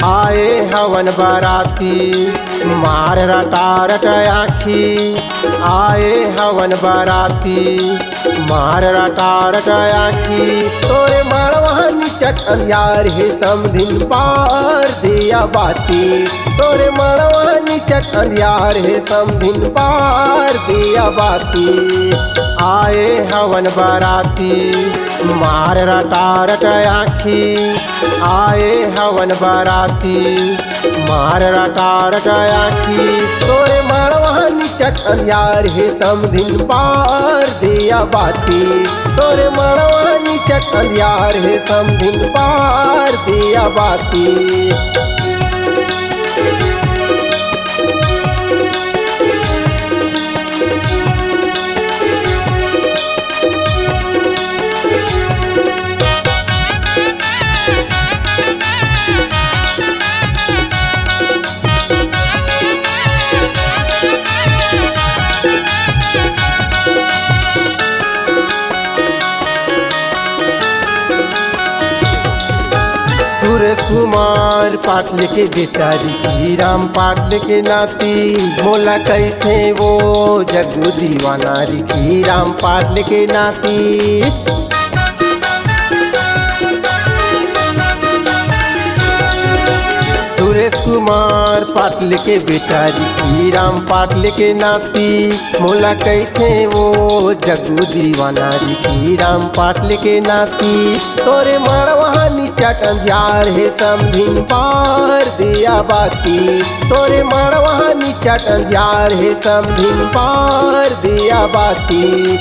आए हवन बाराती मार रटारट आखी। आए हवन बाराती मार रटारट आखी। तोरे मड़वानी चट अंधियार हे समधिन पार दिया बाती। तोरे मड़वानी चट अंधियार हे समधिन पार दिया बाती। आए हवन बाराती मार रटारट आखी। आए हवन बाराती मार रटारट आखी। तोरे मड़वानी चट अंधियार हे समधिन पार दिया बाती। तोरे मड़वानी चट अंधियार हे समधिन पार दिया बाती। सुरेश कुमार पाटले के बेटारी की राम पाटले के नाती। मोला कही थे वो जग्गू दीवाना की राम पाटले के नाती। सुरेश कुमार पाटले के बेटारी की राम पाटले के नाती। मोला कही थे वो जग्गू दीवाना की राम पाटले के नाती। तोरे मड़वानी चट अंधियार हे समधिन पार दिया बाती। तोरे मड़वानी चट अंधियार हे समधिन पार दिया बाती।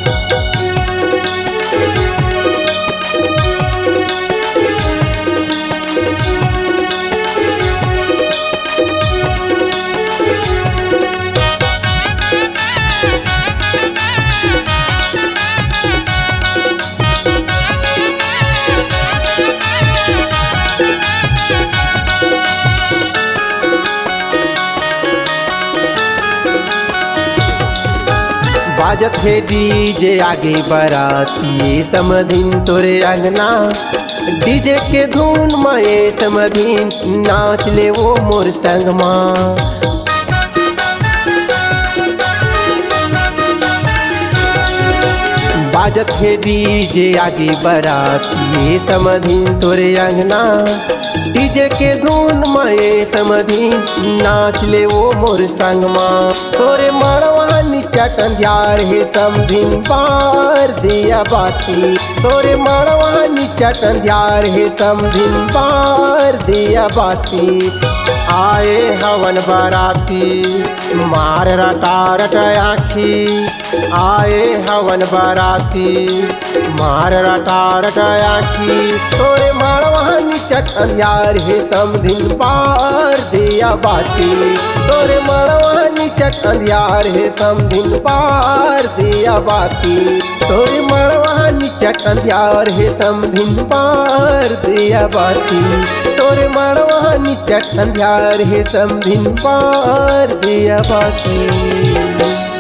बाजत है डीजे आगे बराती समधिन तोरे अंगना। डीजे के धुन में समधिन नाच ले वो मोर संग माँ। बाजत है डीजे आगे बराती समधिन तोरे अंगना। डीजे के धुन में समधिन नाच ले वो मोर संग माँ। तोरे मड़वानी चट अंधियार हे समधिन पार दिया बाती। तोरे मड़वानी चट अंधियार हे समधिन पार दिया बाती। आए हवन बाराती मार रटारट आखी। आए हवन बाराती मार रटारट आखी। तोरे मड़वानी चट अंधियार हे समधिन पार दिया बाती। तोरे मड़वानी चट अंधियार हे समधिन पार दिया बाती। तोरे मड़वानी चट अंधियार हे समधिन पार दिया बाती। तोरे मड़वानी चट अंधियार हे समधिन पार दिया बाती।